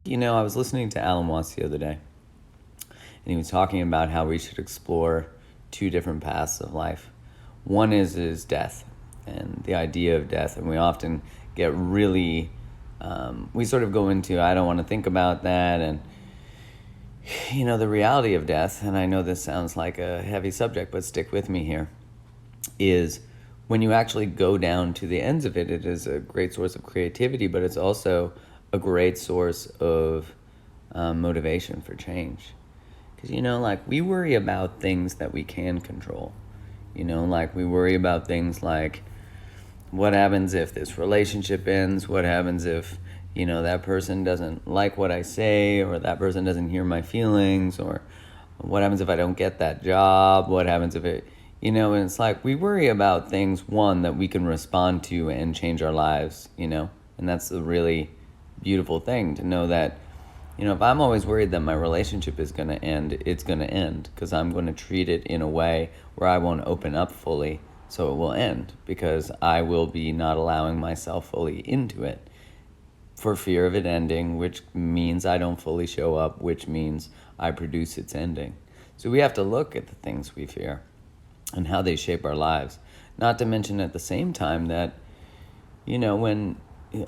I was listening to Alan Watts the other day, and he was talking about how we should explore two different paths of life. One is death, and the idea of death, and we often get really, we sort of go into, I don't want to think about that, and the reality of death, and I know this sounds like a heavy subject, but stick with me here, is when you actually go down to the ends of it, it is a great source of creativity, but it's also a great source of motivation for change. Because, we worry about things that we can control. We worry about things like what happens if this relationship ends? What happens if, that person doesn't like what I say, or that person doesn't hear my feelings, or what happens if I don't get that job? What happens if it, and it's like we worry about things, one, that we can respond to and change our lives, and that's the really beautiful thing to know that, if I'm always worried that my relationship is going to end, it's going to end because I'm going to treat it in a way where I won't open up fully, so it will end because I will be not allowing myself fully into it for fear of it ending, which means I don't fully show up, which means I produce its ending. So we have to look at the things we fear and how they shape our lives. Not to mention at the same time that, when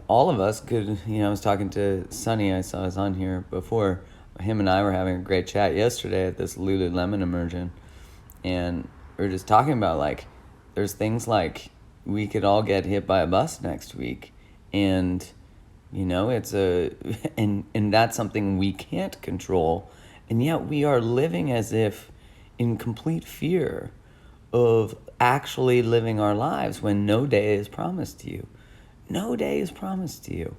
all of us could, I was talking to Sonny, I saw us on here before, him and I were having a great chat yesterday at this Lululemon immersion, and we were just talking about, like, there's things like we could all get hit by a bus next week, and it's and that's something we can't control, and yet we are living as if in complete fear of actually living our lives when no day is promised to you. No day is promised to you.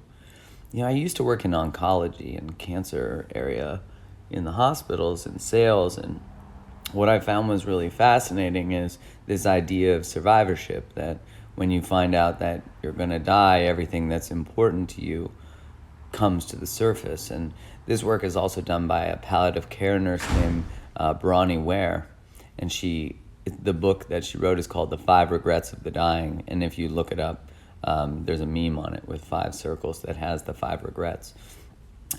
I used to work in oncology and cancer area in the hospitals and sales, and what I found was really fascinating is this idea of survivorship, that when you find out that you're going to die, everything that's important to you comes to the surface. And this work is also done by a palliative care nurse named Bronnie Ware, and the book that she wrote is called The 5 Regrets of the Dying, and if you look it up, there's a meme on it with 5 circles that has the 5 regrets.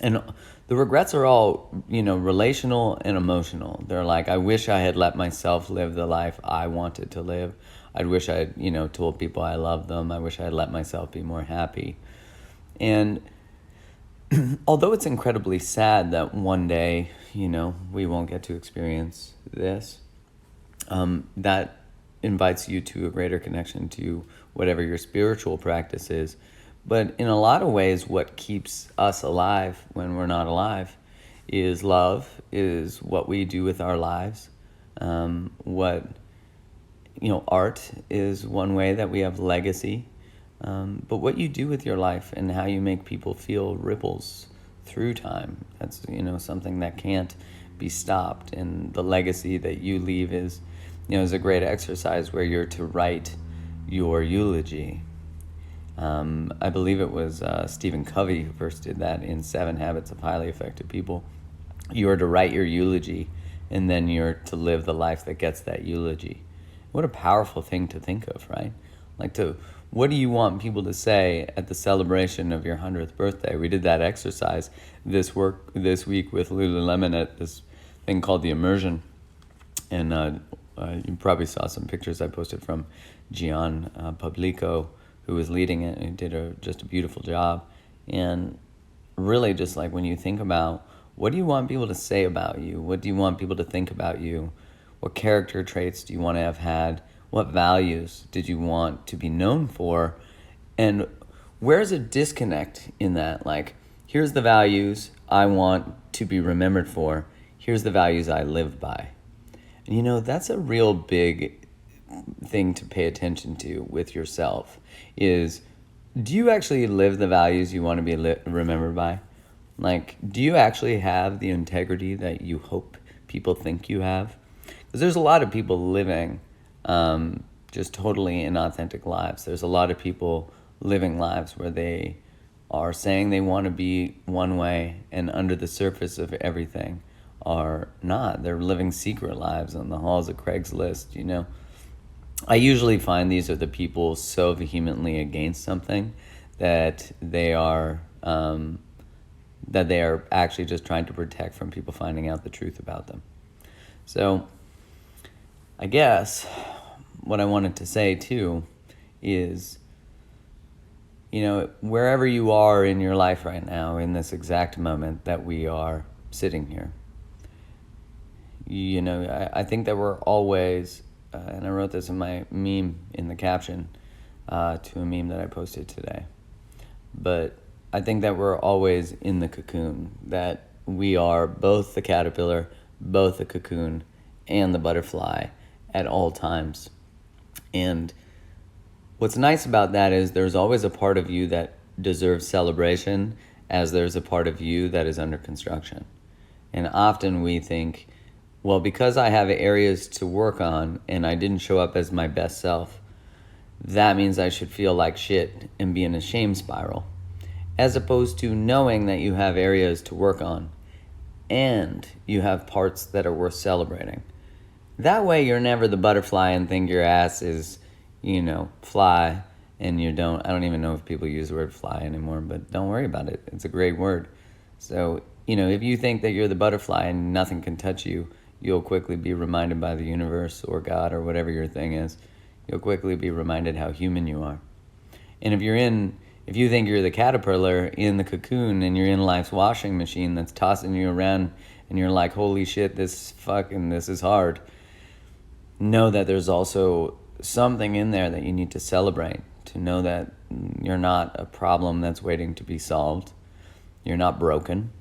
And the regrets are all, relational and emotional. They're like, I wish I had let myself live the life I wanted to live. I wish I had, told people I love them. I wish I had let myself be more happy. And although it's incredibly sad that one day, we won't get to experience this, that invites you to a greater connection to whatever your spiritual practice is. But in a lot of ways, what keeps us alive when we're not alive is love, is what we do with our lives. Art is one way that we have legacy. But what you do with your life and how you make people feel ripples through time. That's, something that can't be stopped. And the legacy that you leave is a great exercise where you're to write your eulogy. I believe it was Stephen Covey who first did that in 7 Habits of Highly Effective People. You are to write your eulogy, and then you're to live the life that gets that eulogy. What a powerful thing to think of, right? What do you want people to say at the celebration of your 100th birthday? We did that exercise this week with Lululemon at this thing called the Immersion, and you probably saw some pictures I posted from Gian Publico, who was leading it and did just a beautiful job. And really, just like when you think about, what do you want people to say about you? What do you want people to think about you? What character traits do you want to have had? What values did you want to be known for? And where's a disconnect in that? Like, here's the values I want to be remembered for. Here's the values I live by. And that's a real big thing to pay attention to with yourself is, do you actually live the values you want to be remembered by? Like, do you actually have the integrity that you hope people think you have? Because there's a lot of people living just totally inauthentic lives. There's a lot of people living lives where they are saying they want to be one way, and under the surface of everything are not. They're living secret lives on the halls of Craigslist, I usually find these are the people so vehemently against something that they are that they are actually just trying to protect from people finding out the truth about them. So I guess what I wanted to say too is, wherever you are in your life right now, in this exact moment that we are sitting here, I think that we're always, and I wrote this in my meme in the caption to a meme that I posted today, but I think that we're always in the cocoon, that we are both the caterpillar, both the cocoon, and the butterfly at all times. And what's nice about that is there's always a part of you that deserves celebration, as there's a part of you that is under construction. And often we think, well, because I have areas to work on and I didn't show up as my best self, that means I should feel like shit and be in a shame spiral, as opposed to knowing that you have areas to work on and you have parts that are worth celebrating. That way you're never the butterfly and think your ass is, fly, and I don't even know if people use the word fly anymore, but don't worry about it. It's a great word. So, if you think that you're the butterfly and nothing can touch you, you'll quickly be reminded by the universe or God or whatever your thing is. You'll quickly be reminded how human you are. And if you think you're the caterpillar in the cocoon and you're in life's washing machine that's tossing you around and you're like, holy shit, this is hard, know that there's also something in there that you need to celebrate, to know that you're not a problem that's waiting to be solved. You're not broken.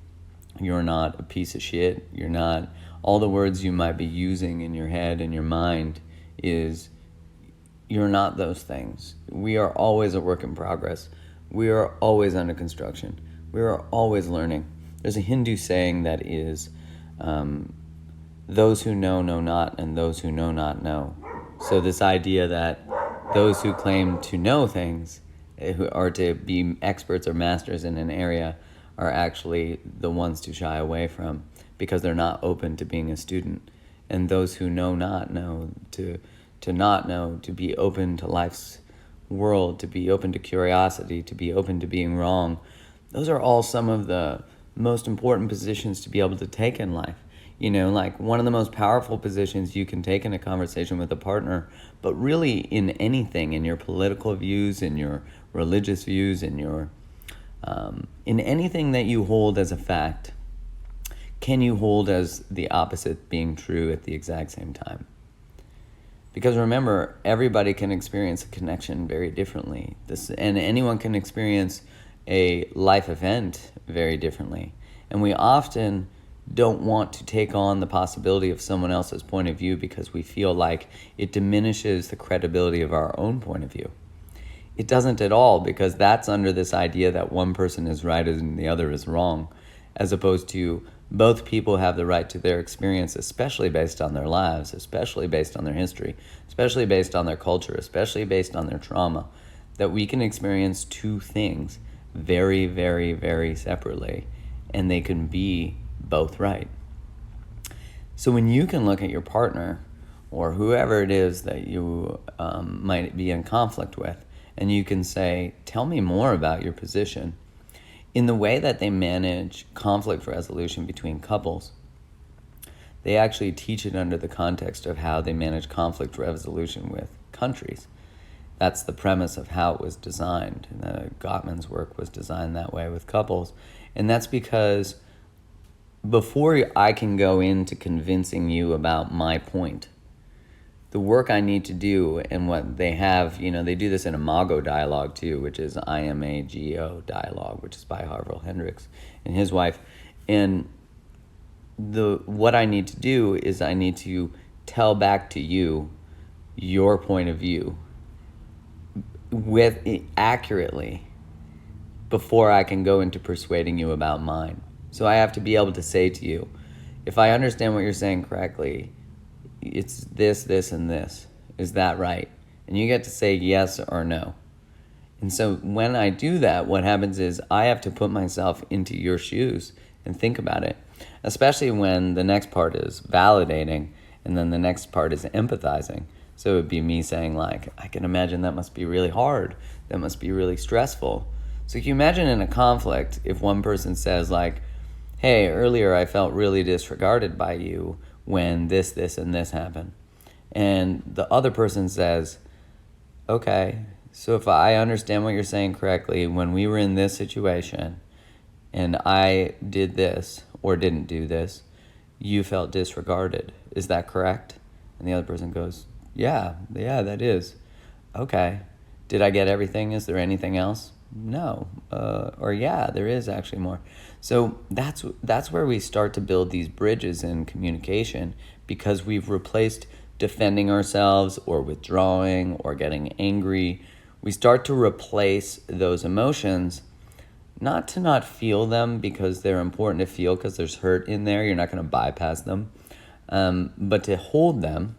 You're not a piece of shit. You're not, all the words you might be using in your head and your mind you're not those things. We are always a work in progress. We are always under construction. We are always learning. There's a Hindu saying that is, those who know not, and those who know not know. So this idea that those who claim to know things, who are to be experts or masters in an area, are actually the ones to shy away from, because they're not open to being a student. And those who know not know, to not know, to be open to life's world, to be open to curiosity, to be open to being wrong. Those are all some of the most important positions to be able to take in life. Like one of the most powerful positions you can take in a conversation with a partner, but really in anything, in your political views, in your religious views, in anything that you hold as a fact, can you hold as the opposite being true at the exact same time? Because remember, everybody can experience a connection very differently. And anyone can experience a life event very differently. And we often don't want to take on the possibility of someone else's point of view because we feel like it diminishes the credibility of our own point of view. It doesn't at all, because that's under this idea that one person is right and the other is wrong, as opposed to both people have the right to their experience, especially based on their lives, especially based on their history, especially based on their culture, especially based on their trauma, that we can experience two things very, very, very separately, and they can be both right. So when you can look at your partner or whoever it is that you might be in conflict with, and you can say, tell me more about your position, in the way that they manage conflict resolution between couples, they actually teach it under the context of how they manage conflict resolution with countries. That's the premise of how it was designed. Gottman's work was designed that way with couples. And that's because before I can go into convincing you about my point, the work I need to do, and what they have, they do this in Imago dialogue too, which is IMAGO dialogue, which is by Harville Hendricks and his wife. And what I need to do is I need to tell back to you your point of view accurately before I can go into persuading you about mine. So I have to be able to say to you, if I understand what you're saying correctly, it's this, this, and this. Is that right? And you get to say yes or no. And so when I do that, what happens is I have to put myself into your shoes and think about it, especially when the next part is validating and then the next part is empathizing. So it would be me saying, like, I can imagine that must be really hard. That must be really stressful. So can you imagine in a conflict if one person says like, hey, earlier I felt really disregarded by you when this, and this happened. And the other person says, okay, so if I understand what you're saying correctly, when we were in this situation and I did this or didn't do this, you felt disregarded. Is that correct? And the other person goes, yeah, that is. Okay. Did I get everything? Is there anything else? No. Or yeah, there is actually more. So that's where we start to build these bridges in communication, because we've replaced defending ourselves or withdrawing or getting angry. We start to replace those emotions, not to not feel them because they're important to feel because there's hurt in there. You're not going to bypass them, but to hold them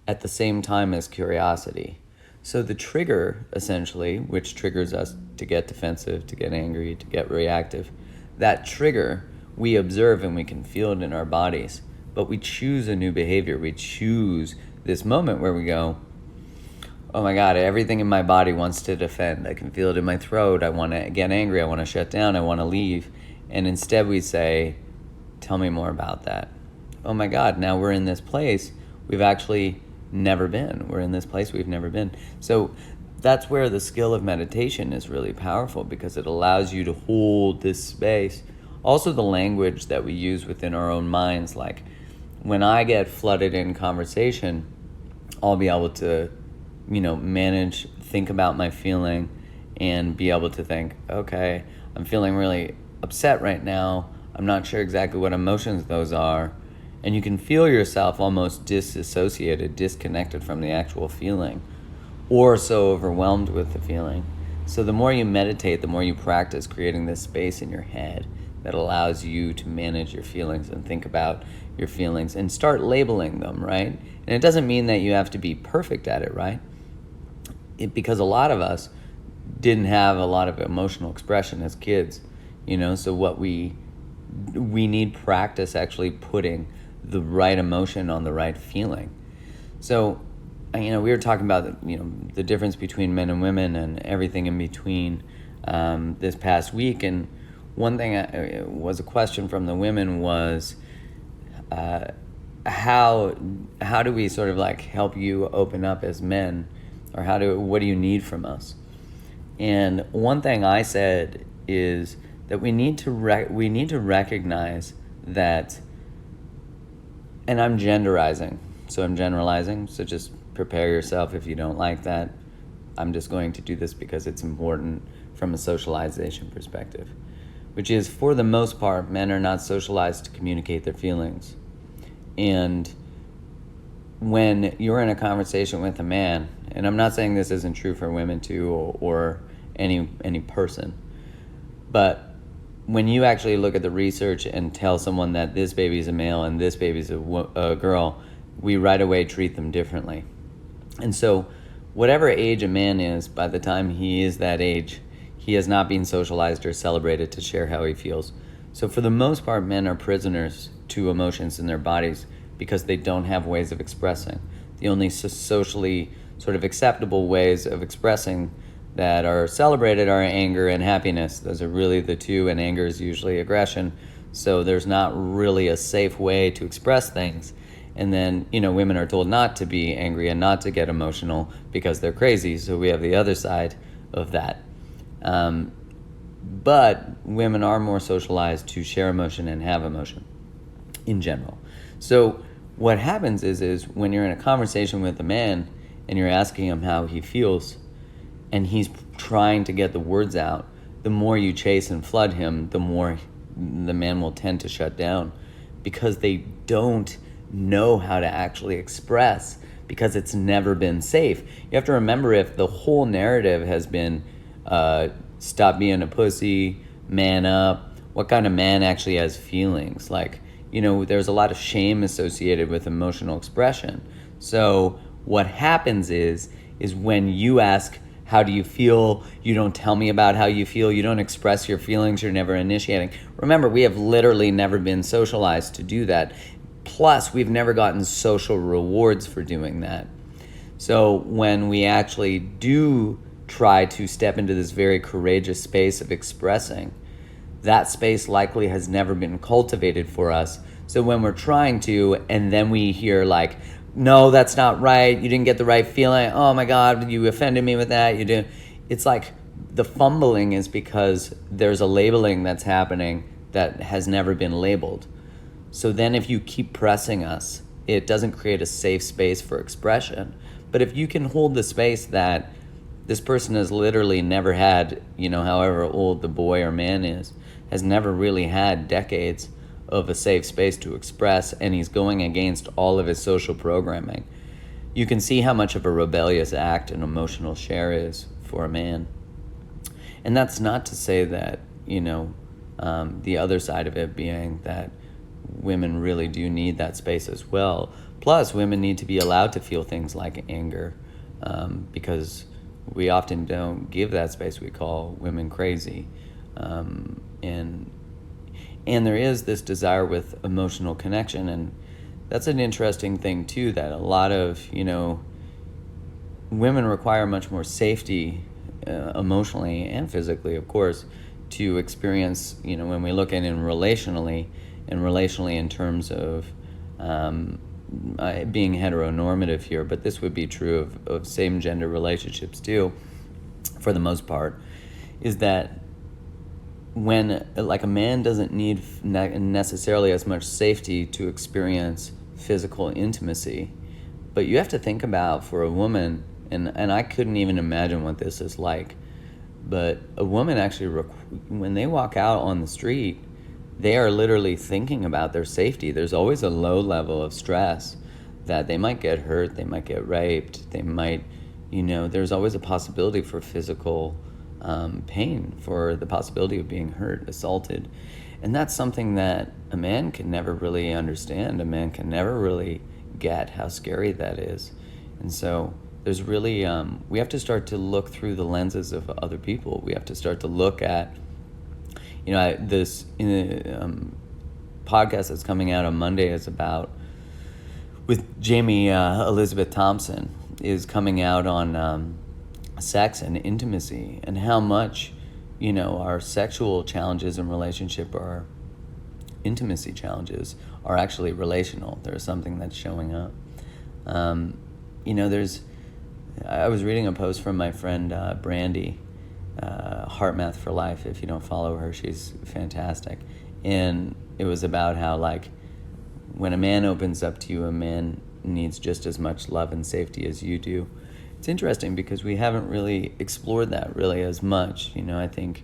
at the same time as curiosity. So the trigger, essentially, which triggers us to get defensive, to get angry, to get reactive, that trigger we observe and we can feel it in our bodies. But we choose a new behavior. We choose this moment where we go, oh my God, everything in my body wants to defend. I can feel it in my throat. I want to get angry. I want to shut down. I want to leave. And instead we say, tell me more about that. Oh my God, now we're in this place we've actually never been. We're in this place we've never been. So that's where the skill of meditation is really powerful, because it allows you to hold this space. Also the language that we use within our own minds, like when I get flooded in conversation, I'll be able to, manage, think about my feeling and be able to think, okay, I'm feeling really upset right now. I'm not sure exactly what emotions those are. And you can feel yourself almost disassociated, disconnected from the actual feeling, or so overwhelmed with the feeling. So the more you meditate, the more you practice creating this space in your head that allows you to manage your feelings and think about your feelings and start labeling them, right? And it doesn't mean that you have to be perfect at it, right? Because a lot of us didn't have a lot of emotional expression as kids, so what we need practice actually putting the right emotion on the right feeling. So, we were talking about, the difference between men and women and everything in between this past week. And one thing was a question from the women was, how do we sort of like help you open up as men, or what do you need from us? And one thing I said is that we need to recognize that, and I'm genderizing, so I'm generalizing, so just prepare yourself if you don't like that. I'm just going to do this because it's important from a socialization perspective, which is, for the most part, men are not socialized to communicate their feelings. And when you're in a conversation with a man, and I'm not saying this isn't true for women too, or any person, but when you actually look at the research and tell someone that this baby's a male and this baby's a girl, we right away treat them differently. And so whatever age a man is, by the time he is that age, he has not been socialized or celebrated to share how he feels. So for the most part, men are prisoners to emotions in their bodies because they don't have ways of expressing. The only socially sort of acceptable ways of expressing that are celebrated are anger and happiness. Those are really the two, and anger is usually aggression. So there's not really a safe way to express things. And then, women are told not to be angry and not to get emotional because they're crazy. So we have the other side of that. But women are more socialized to share emotion and have emotion in general. So what happens is when you're in a conversation with a man and you're asking him how he feels, and he's trying to get the words out, the more you chase and flood him, the more the man will tend to shut down, because they don't know how to actually express, because it's never been safe. You have to remember, if the whole narrative has been stop being a pussy, man up, what kind of man actually has feelings? Like, there's a lot of shame associated with emotional expression. So what happens is when you ask, how do you feel? You don't tell me about how you feel. You don't express your feelings. You're never initiating. Remember, we have literally never been socialized to do that. Plus, we've never gotten social rewards for doing that. So when we actually do try to step into this very courageous space of expressing, that space likely has never been cultivated for us. So when we're trying to, and then we hear like, no, that's not right, you didn't get the right feeling, oh my God, you offended me with that, you didn't. It's like the fumbling is because there's a labeling that's happening that has never been labeled. So then if you keep pressing us, it doesn't create a safe space for expression. But if you can hold the space that this person has literally never had, however old the boy or man is, has never really had decades of a safe space to express, and he's going against all of his social programming, you can see how much of a rebellious act an emotional share is for a man. And that's not to say that, the other side of it being that women really do need that space as well. Plus, women need to be allowed to feel things like anger, because we often don't give that space. We call women crazy. And there is this desire with emotional connection, and that's an interesting thing too, that a lot of, women require much more safety, emotionally and physically, of course, to experience, when we look at it relationally in terms of being heteronormative here, but this would be true of same-gender relationships too, for the most part, is that when, like, a man doesn't need necessarily as much safety to experience physical intimacy, but you have to think about, for a woman, and I couldn't even imagine what this is like, but a woman actually, when they walk out on the street, they are literally thinking about their safety. There's always a low level of stress that they might get hurt, they might get raped, they might, there's always a possibility for physical pain, for the possibility of being hurt, assaulted. And that's something that a man can never really understand. A man can never really get how scary that is. And so there's really, we have to start to look through the lenses of other people. We have to start to look at, this podcast that's coming out on Monday is about, with Jamie Elizabeth Thompson, is coming out on sex and intimacy, and how much, our sexual challenges in relationship, our intimacy challenges, are actually relational. There's something that's showing up. I was reading a post from my friend Brandy, Heart Math for Life. If you don't follow her, she's fantastic. And it was about how, like, when a man opens up to you, a man needs just as much love and safety as you do. It's interesting because we haven't really explored that really as much. I think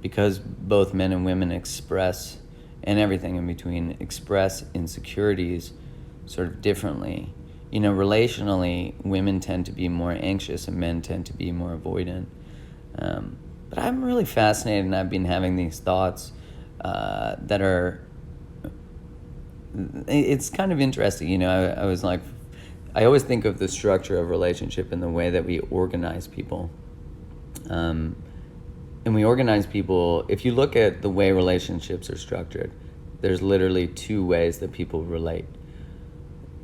because both men and women express, and everything in between, express insecurities sort of differently. Relationally, women tend to be more anxious and men tend to be more avoidant. But I'm really fascinated, and I've been having these thoughts that are, it's kind of interesting. I was like, I always think of the structure of relationship in the way that we organize people. And we organize people, if you look at the way relationships are structured, there's literally two ways that people relate.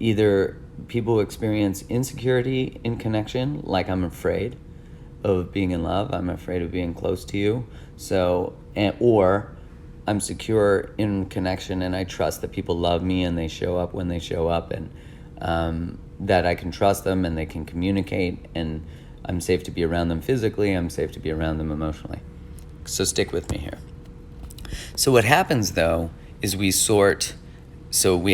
Either people experience insecurity in connection, like I'm afraid of being in love, I'm afraid of being close to you, or I'm secure in connection and I trust that people love me and they show up when they show up, and that I can trust them and they can communicate, and I'm safe to be around them physically, I'm safe to be around them emotionally. So stick with me here. So what happens though is we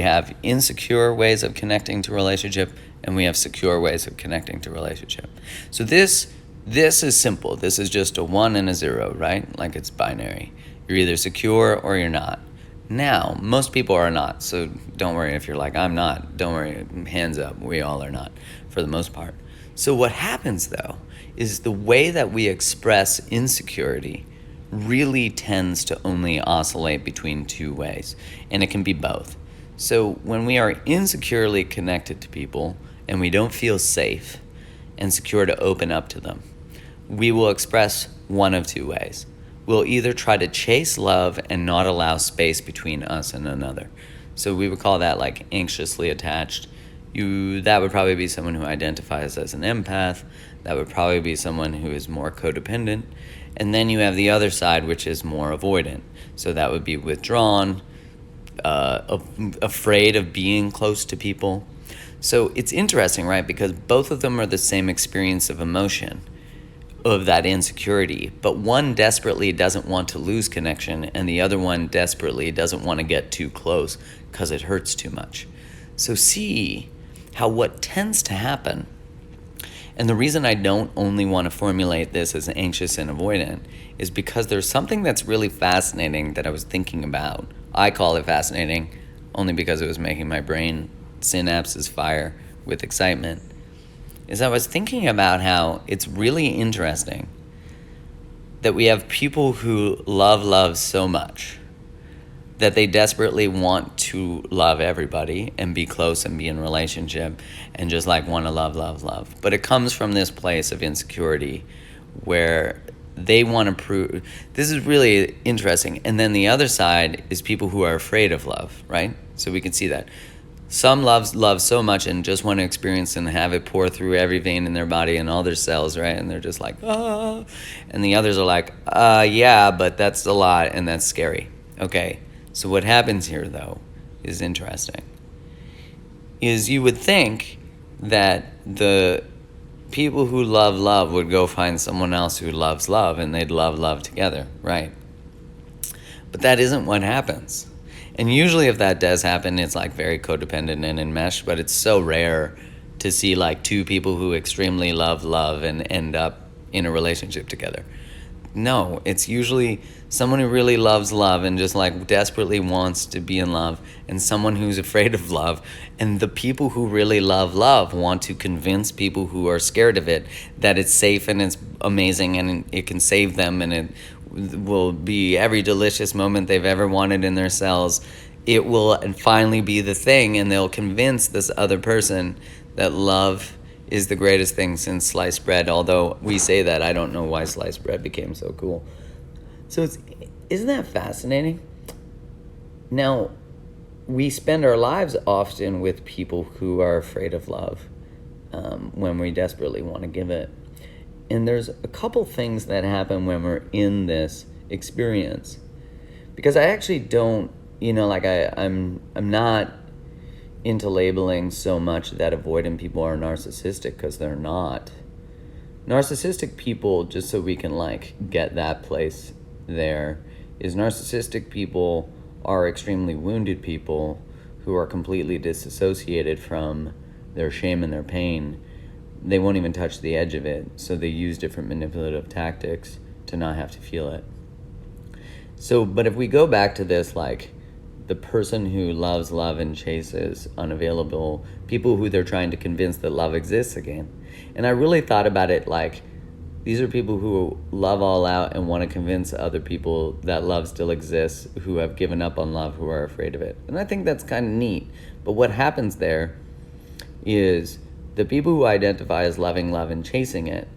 have insecure ways of connecting to relationship, and we have secure ways of connecting to relationship. So this is simple. This is just a 1 and a 0, right? Like, it's binary. You're either secure or you're not. Now, most people are not, so don't worry if you're like, I'm not. Don't worry, hands up, we all are not, for the most part. So what happens, though, is the way that we express insecurity really tends to only oscillate between two ways, and it can be both. So when we are insecurely connected to people and we don't feel safe and secure to open up to them, we will express one of two ways. We'll either try to chase love and not allow space between us and another. So we would call that like anxiously attached. That would probably be someone who identifies as an empath. That would probably be someone who is more codependent. And then you have the other side, which is more avoidant. So that would be withdrawn, afraid of being close to people. So it's interesting, right? Because both of them are the same experience of emotion, of that insecurity. But one desperately doesn't want to lose connection, and the other one desperately doesn't want to get too close because it hurts too much. So see how what tends to happen, and the reason I don't only want to formulate this as anxious and avoidant is because there's something that's really fascinating that I was thinking about. I call it fascinating only because it was making my brain synapses fire with excitement. Is I was thinking about how it's really interesting that we have people who love so much that they desperately want to love everybody and be close and be in relationship and just like want to love. But it comes from this place of insecurity where they want to prove. This is really interesting. And then the other side is people who are afraid of love, right? So we can see that. Some love so much and just want to experience and have it pour through every vein in their body and all their cells, right? And they're just like, ah. And the others are like, yeah, but that's a lot and that's scary. Okay. So what happens here, though, is interesting. Is you would think that the people who love would go find someone else who loves love, and they'd love together, right? But that isn't what happens. And usually if that does happen, it's like very codependent and enmeshed, but it's so rare to see like two people who extremely love and end up in a relationship together. No, it's usually someone who really loves love and just like desperately wants to be in love, and someone who's afraid of love. And the people who really love want to convince people who are scared of it that it's safe and it's amazing and it can save them and it will be every delicious moment they've ever wanted in their cells. It will finally be the thing, and they'll convince this other person that love is the greatest thing since sliced bread. Although we say that, I don't know why sliced bread became so cool. So isn't that fascinating? Now, we spend our lives often with people who are afraid of love when we desperately want to give it. And there's a couple things that happen when we're in this experience. Because I actually don't, I'm not into labeling so much that avoidant people are narcissistic, because they're not. Narcissistic people, just so we can get that place there, is narcissistic people are extremely wounded people who are completely disassociated from their shame and their pain. They won't even touch the edge of it, so they use different manipulative tactics to not have to feel it. So, but if we go back to this, the person who loves love and chases unavailable people who they're trying to convince that love exists again. And I really thought about it these are people who love all out and want to convince other people that love still exists, who have given up on love, who are afraid of it. And I think that's kind of neat. But what happens there is the people who identify as loving love and chasing it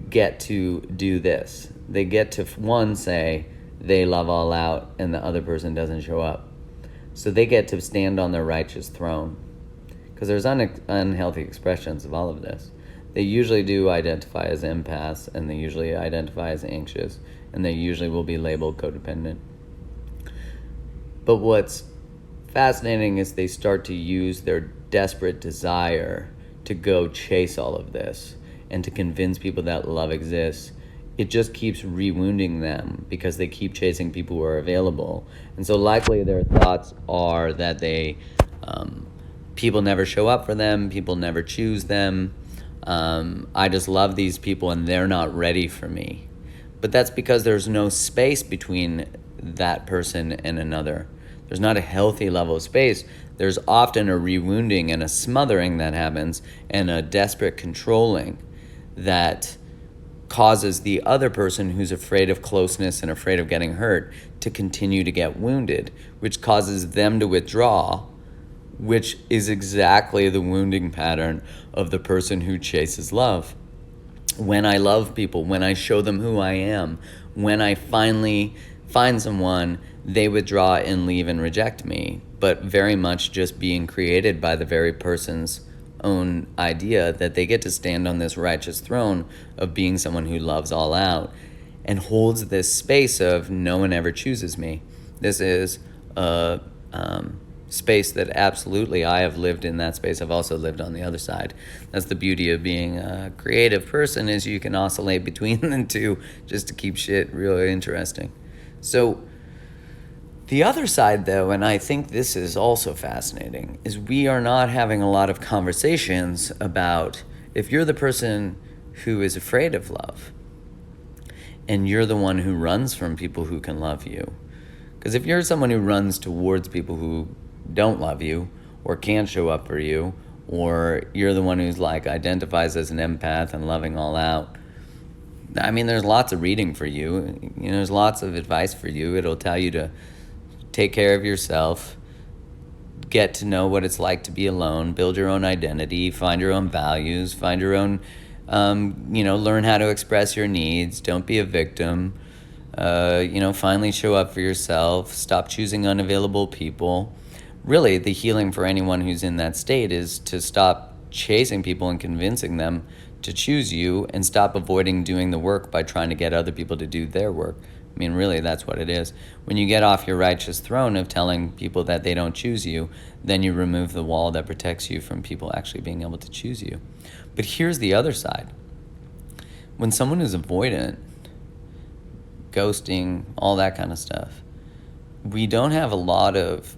get to do this. They get to, one, say they love all out and the other person doesn't show up. So they get to stand on their righteous throne. Because there's unhealthy expressions of all of this. They usually do identify as empaths, and they usually identify as anxious, and they usually will be labeled codependent. But what's fascinating is they start to use their desperate desire to go chase all of this and to convince people that love exists. It just keeps rewounding them because they keep chasing people who are available. And so likely their thoughts are that people never show up for them, people never choose them. I just love these people and they're not ready for me. But that's because there's no space between that person and another. There's not a healthy level of space. There's often a rewounding and a smothering that happens, and a desperate controlling that causes the other person who's afraid of closeness and afraid of getting hurt to continue to get wounded, which causes them to withdraw, which is exactly the wounding pattern of the person who chases love. When I love people, when I show them who I am, when I finally find someone, they withdraw and leave and reject me, but very much just being created by the very person's own idea that they get to stand on this righteous throne of being someone who loves all out and holds this space of no one ever chooses me. This is a space that absolutely I have lived in that space. I've also lived on the other side. That's the beauty of being a creative person, is you can oscillate between the two just to keep shit really interesting. So the other side, though, and I think this is also fascinating, is we are not having a lot of conversations about if you're the person who is afraid of love and you're the one who runs from people who can love you. Because if you're someone who runs towards people who don't love you or can't show up for you, or you're the one who's like identifies as an empath and loving all out, I mean, there's lots of reading for you. You know, there's lots of advice for you. It'll tell you to take care of yourself, get to know what it's like to be alone, build your own identity, find your own values, find your own, learn how to express your needs, don't be a victim, finally show up for yourself, stop choosing unavailable people. Really, the healing for anyone who's in that state is to stop chasing people and convincing them to choose you and stop avoiding doing the work by trying to get other people to do their work. I mean, really, that's what it is. When you get off your righteous throne of telling people that they don't choose you, then you remove the wall that protects you from people actually being able to choose you. But here's the other side. When someone is avoidant, ghosting, all that kind of stuff, we don't have a lot of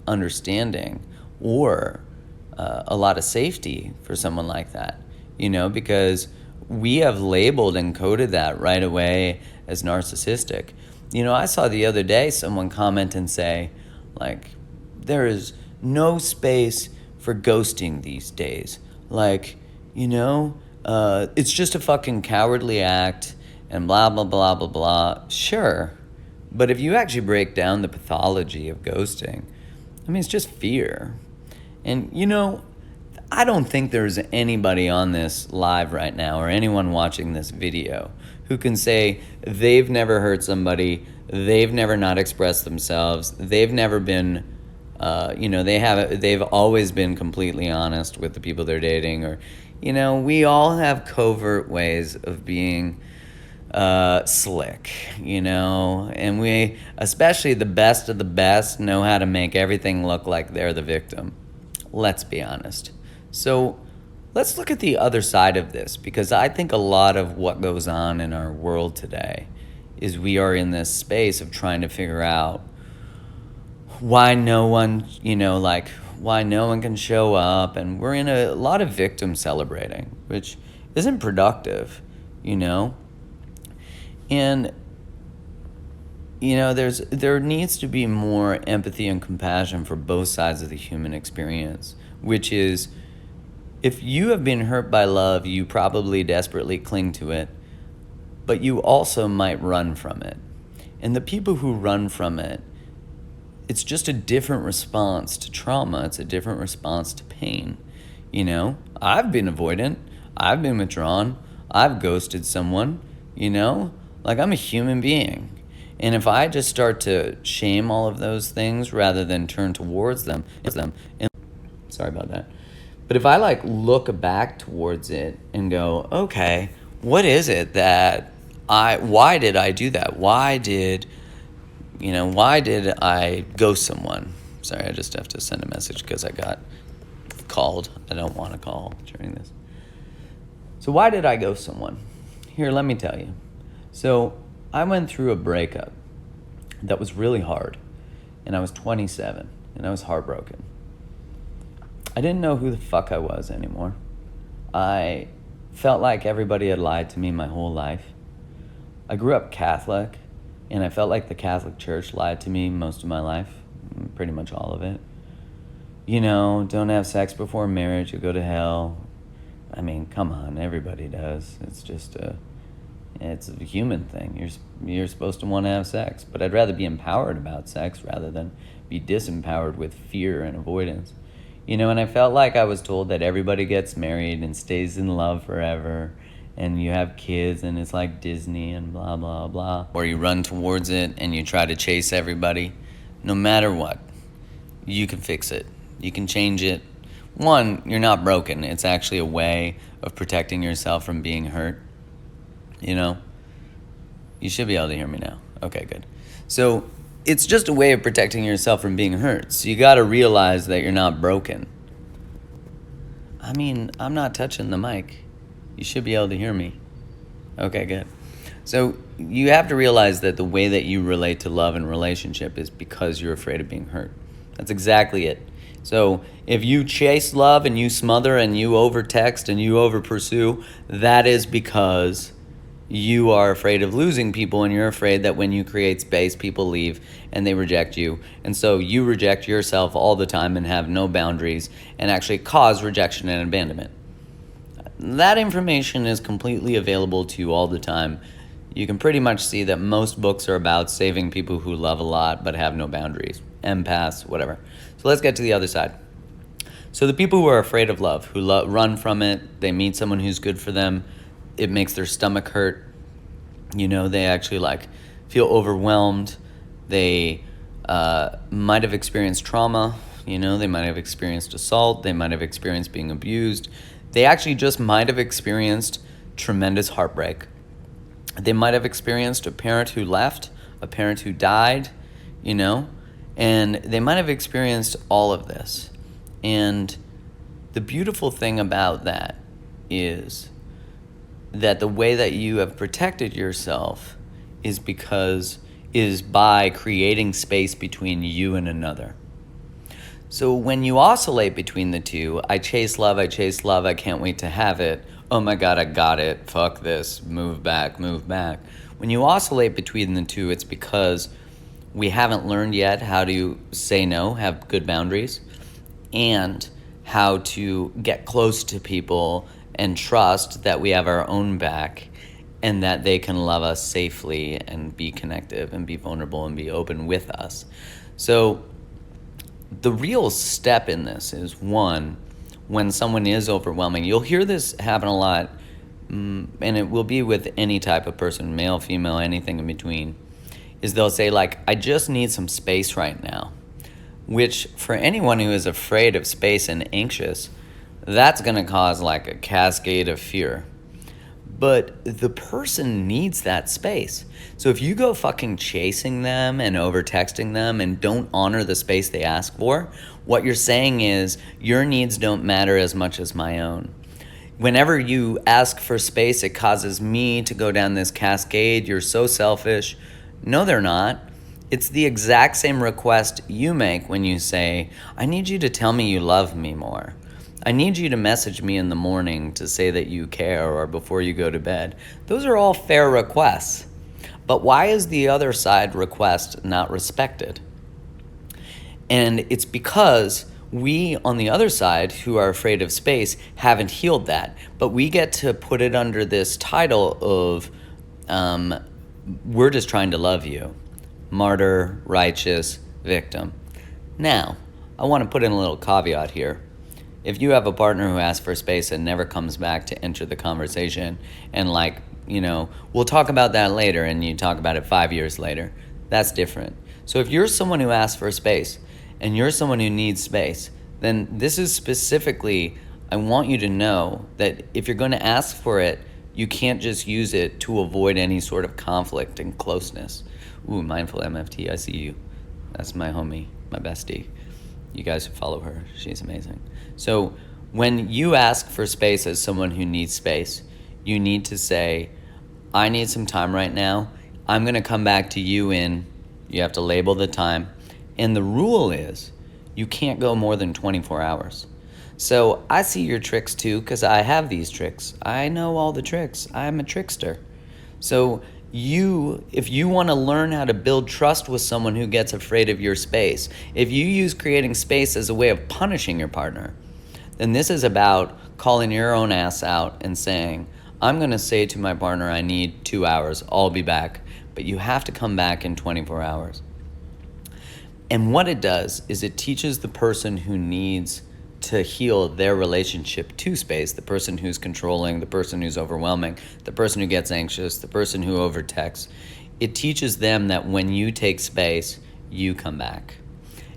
understanding or a lot of safety for someone like that, because we have labeled and coded that right away as narcissistic. I saw the other day someone comment and say, like, there is no space for ghosting these days. Like, it's just a fucking cowardly act and blah, blah, blah, blah, blah. Sure. But if you actually break down the pathology of ghosting, I mean, it's just fear. And, I don't think there's anybody on this live right now or anyone watching this video who can say they've never hurt somebody, they've never not expressed themselves, they've never been, they've always been completely honest with the people they're dating, or, we all have covert ways of being slick, and we, especially the best of the best, know how to make everything look like they're the victim. Let's be honest. So let's look at the other side of this, because I think a lot of what goes on in our world today is we are in this space of trying to figure out why no one, why no one can show up, and we're in a lot of victim celebrating, which isn't productive, And, there needs to be more empathy and compassion for both sides of the human experience, which is, if you have been hurt by love, you probably desperately cling to it, but you also might run from it. And the people who run from it, it's just a different response to trauma. It's a different response to pain. I've been avoidant. I've been withdrawn. I've ghosted someone, Like, I'm a human being. And if I just start to shame all of those things rather than turn towards them, and sorry about that. But if I look back towards it and go, okay, what is it that why did I do that? Why did I ghost someone? Sorry, I just have to send a message because I got called. I don't want to call during this. So why did I ghost someone? Here, let me tell you. So I went through a breakup that was really hard, and I was 27, and I was heartbroken. I didn't know who the fuck I was anymore. I felt like everybody had lied to me my whole life. I grew up Catholic, and I felt like the Catholic Church lied to me most of my life, pretty much all of it. Don't have sex before marriage, you'll go to hell. I mean, come on, everybody does. It's just it's a human thing. You're supposed to want to have sex, but I'd rather be empowered about sex rather than be disempowered with fear and avoidance. And I felt like I was told that everybody gets married and stays in love forever, and you have kids, and it's like Disney and blah, blah, blah. Or you run towards it and you try to chase everybody. No matter what, you can fix it. You can change it. One, you're not broken. It's actually a way of protecting yourself from being hurt. You know? You should be able to hear me now. Okay, good. So it's just a way of protecting yourself from being hurt. So you got to realize that you're not broken. I mean, I'm not touching the mic. You should be able to hear me. Okay, good. So you have to realize that the way that you relate to love and relationship is because you're afraid of being hurt. That's exactly it. So if you chase love and you smother and you over-text and you over-pursue, that is because you are afraid of losing people, and you're afraid that when you create space, people leave and they reject you. And so you reject yourself all the time and have no boundaries and actually cause rejection and abandonment. That information is completely available to you all the time. You can pretty much see that most books are about saving people who love a lot but have no boundaries. Empaths, whatever. So let's get to the other side. So the people who are afraid of love, who run from it, they meet someone who's good for them, it makes their stomach hurt. You know, they actually feel overwhelmed. They might have experienced trauma. You know, they might have experienced assault. They might have experienced being abused. They actually just might have experienced tremendous heartbreak. They might have experienced a parent who left, a parent who died, you know, and they might have experienced all of this. And the beautiful thing about that is that the way that you have protected yourself is by creating space between you and another. So when you oscillate between the two, I chase love, I can't wait to have it, oh my God, I got it, fuck this, move back. When you oscillate between the two, it's because we haven't learned yet how to say no, have good boundaries, and how to get close to people and trust that we have our own back and that they can love us safely and be connective and be vulnerable and be open with us. So the real step in this is, one, when someone is overwhelming, you'll hear this happen a lot, and it will be with any type of person, male, female, anything in between, is they'll say, I just need some space right now, which for anyone who is afraid of space and anxious, that's going to cause a cascade of fear. But the person needs that space. So if you go fucking chasing them and over texting them and don't honor the space they ask for, what you're saying is your needs don't matter as much as my own. Whenever you ask for space, it causes me to go down this cascade. You're so selfish. No, they're not. It's the exact same request you make when you say, I need you to tell me you love me more. I need you to message me in the morning to say that you care, or before you go to bed. Those are all fair requests. But why is the other side request not respected? And it's because we on the other side, who are afraid of space, haven't healed that. But we get to put it under this title of, we're just trying to love you. Martyr, righteous, victim. Now, I want to put in a little caveat here. If you have a partner who asks for space and never comes back to enter the conversation, and we'll talk about that later, and you talk about it 5 years later, that's different. So if you're someone who asks for space and you're someone who needs space, then this is specifically, I want you to know that if you're going to ask for it, you can't just use it to avoid any sort of conflict and closeness. Ooh, Mindful MFT, I see you. That's my homie, my bestie. You guys should follow her. She's amazing. So when you ask for space as someone who needs space, you need to say, I need some time right now. I'm going to come back to you you have to label the time. And the rule is you can't go more than 24 hours. So I see your tricks too, because I have these tricks. I know all the tricks. I'm a trickster. So if you want to learn how to build trust with someone who gets afraid of your space, if you use creating space as a way of punishing your partner, then this is about calling your own ass out and saying, I'm going to say to my partner, I need 2 hours. I'll be back. But you have to come back in 24 hours. And what it does is it teaches the person who needs to heal their relationship to space, the person who's controlling, the person who's overwhelming, the person who gets anxious, the person who overtexts. It teaches them that when you take space, you come back.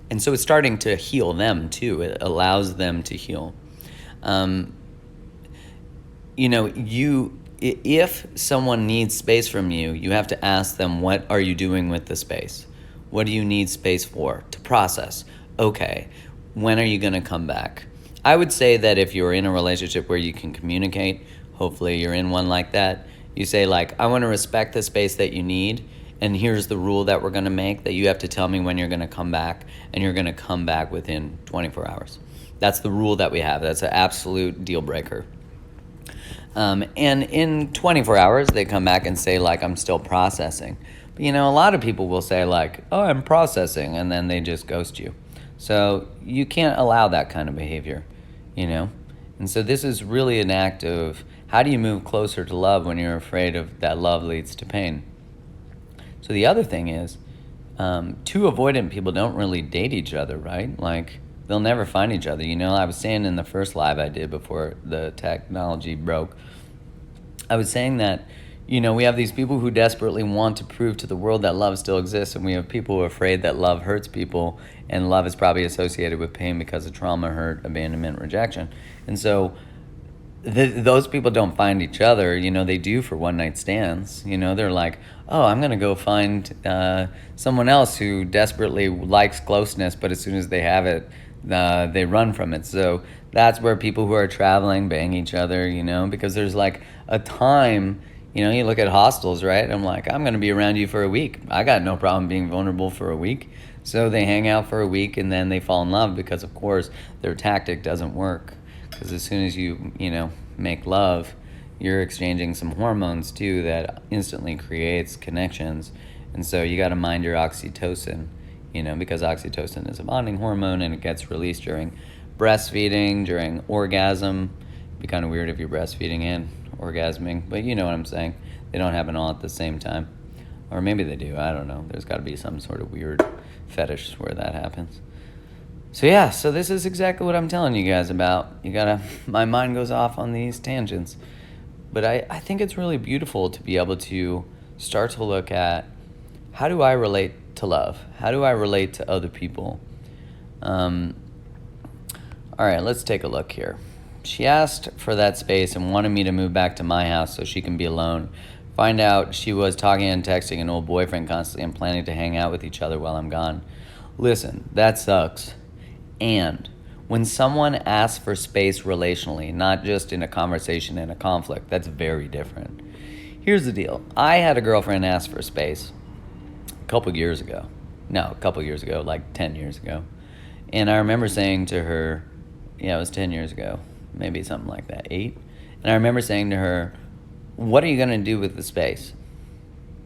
And so it's starting to heal them too. It allows them to heal. Um, if someone needs space from you, you have to ask them, what are you doing with the space? What do you need space for? To process. Okay, when are you going to come back? I would say that if you're in a relationship where you can communicate, hopefully you're in one like that, you say like, I want to respect the space that you need, and here's the rule that we're going to make, that you have to tell me when you're going to come back, and you're going to come back within 24 hours. That's the rule that we have. That's an absolute deal breaker. And in 24 hours, they come back and say, like, I'm still processing. But, a lot of people will say, like, oh, I'm processing, and then they just ghost you. So you can't allow that kind of behavior, And so this is really an act of, how do you move closer to love when you're afraid of that love leads to pain? So the other thing is, two avoidant people don't really date each other, right? Like, they'll never find each other. I was saying in the first live I did before the technology broke, I was saying that, we have these people who desperately want to prove to the world that love still exists, and we have people who are afraid that love hurts people, and love is probably associated with pain because of trauma, hurt, abandonment, rejection. And so those people don't find each other. They do for one-night stands. They're like, oh, I'm going to go find someone else who desperately likes closeness, but as soon as they have it, they run from it. So that's where people who are traveling bang each other, because there's like a time, you look at hostels, right? I'm like, I'm going to be around you for a week. I got no problem being vulnerable for a week. So they hang out for a week and then they fall in love because, of course, their tactic doesn't work. Because as soon as you make love, you're exchanging some hormones too that instantly creates connections. And so you got to mind your oxytocin, because oxytocin is a bonding hormone and it gets released during breastfeeding, during orgasm. It'd be kind of weird if you're breastfeeding and orgasming, but you know what I'm saying. They don't happen all at the same time. Or maybe they do, I don't know. There's got to be some sort of weird fetish where that happens. So this is exactly what I'm telling you guys about. My mind goes off on these tangents. But I think it's really beautiful to be able to start to look at, how do I relate to love? How do I relate to other people? All right, let's take a look here. She asked for that space and wanted me to move back to my house so she can be alone. Find out she was talking and texting an old boyfriend constantly and planning to hang out with each other while I'm gone. Listen, that sucks. And when someone asks for space relationally, not just in a conversation and a conflict, that's very different. Here's the deal. I had a girlfriend ask for space a couple years ago, like 10 years ago. And I remember saying to her, it was 10 years ago, maybe something like that, 8. And I remember saying to her, what are you going to do with the space?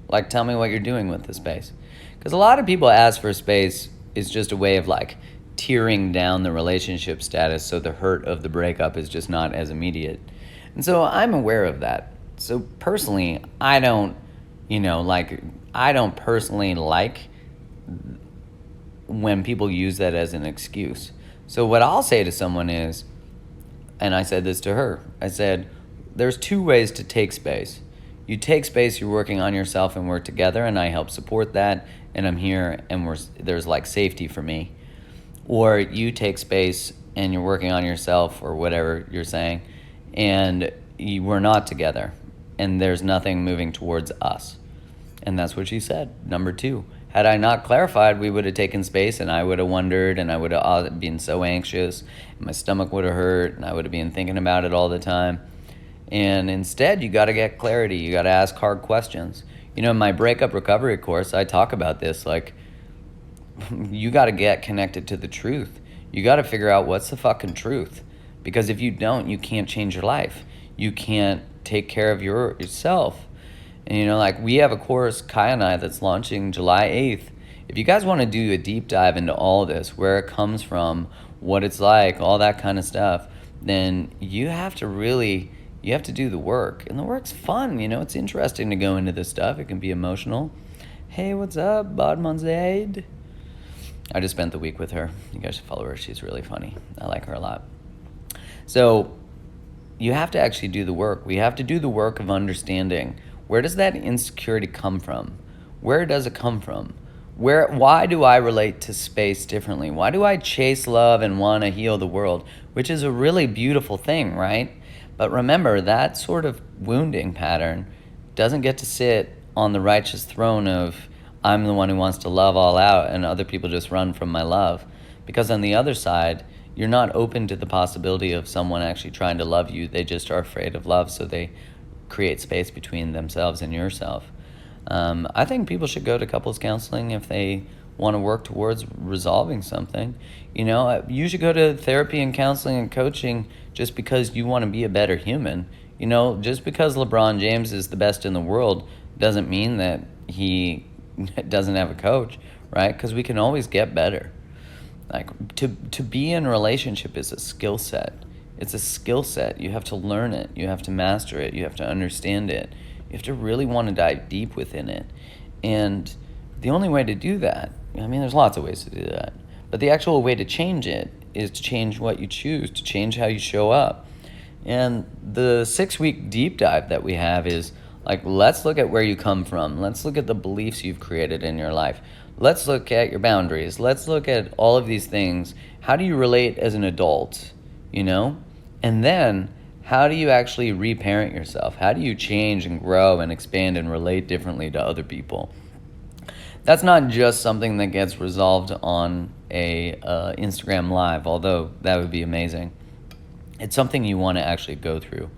Like, tell me what you're doing with the space. Because a lot of people ask for space is just a way of like tearing down the relationship status so the hurt of the breakup is just not as immediate. And so I'm aware of that. So personally, I don't personally like when people use that as an excuse. So what I'll say to someone is, and I said this to her, I said, there's 2 ways to take space. You take space, you're working on yourself and work together, and I help support that, and I'm here, and there's like safety for me. Or you take space and you're working on yourself or whatever you're saying, and we're not together, and there's nothing moving towards us. And that's what she said. Number 2, had I not clarified, we would have taken space and I would have wondered and I would have been so anxious, and my stomach would have hurt and I would have been thinking about it all the time. And instead, you got to get clarity. You got to ask hard questions. In my breakup recovery course, I talk about this, like, you got to get connected to the truth. You got to figure out what's the fucking truth. Because if you don't, you can't change your life. You can't take care of yourself. And we have a course, Kai and I, that's launching July 8th. If you guys want to do a deep dive into all this, where it comes from, what it's like, all that kind of stuff, then you have to do the work. And the work's fun, it's interesting to go into this stuff. It can be emotional. Hey, what's up, Bod Monzaid? I just spent the week with her. You guys should follow her. She's really funny. I like her a lot. So you have to actually do the work. We have to do the work of understanding, where does that insecurity come from? Where does it come from? Why do I relate to space differently? Why do I chase love and want to heal the world? Which is a really beautiful thing, right? But remember, that sort of wounding pattern doesn't get to sit on the righteous throne of I'm the one who wants to love all out and other people just run from my love. Because on the other side, you're not open to the possibility of someone actually trying to love you. They just are afraid of love, so they create space between themselves and yourself. I think people should go to couples counseling if they want to work towards resolving something. You should go to therapy and counseling and coaching just because you want to be a better human. Just because LeBron James is the best in the world doesn't mean that he doesn't have a coach, right? Because we can always get better. Like, to be in a relationship is a skill set. It's a skill set. You have to learn it. You have to master it. You have to understand it. You have to really want to dive deep within it. And the only way to do that, there's lots of ways to do that, but the actual way to change it is to change what you choose, to change how you show up. And the 6-week deep dive that we have is like, let's look at where you come from. Let's look at the beliefs you've created in your life. Let's look at your boundaries. Let's look at all of these things. How do you relate as an adult, And then, how do you actually reparent yourself? How do you change and grow and expand and relate differently to other people? That's not just something that gets resolved on a Instagram Live, although that would be amazing. It's something you want to actually go through.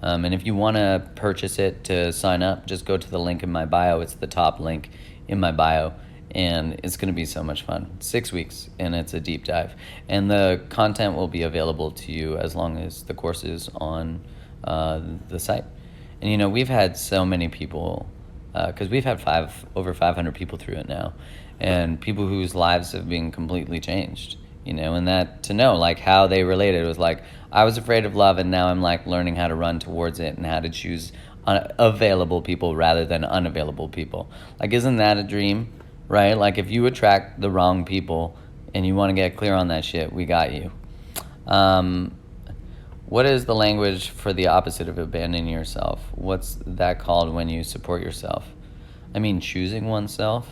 And if you want to purchase it to sign up, just go to the link in my bio. It's the top link in my bio. And it's going to be so much fun. 6 weeks, and it's a deep dive. And the content will be available to you as long as the course is on the site. And, we've had so many people, because we've had over 500 people through it now, and people whose lives have been completely changed, and that to know, like, how they related. It was like, I was afraid of love, and now I'm, like, learning how to run towards it and how to choose available people rather than unavailable people. Like, isn't that a dream? Right? Like, if you attract the wrong people and you want to get clear on that shit, we got you. What is the language for the opposite of abandoning yourself? What's that called when you support yourself? Choosing oneself,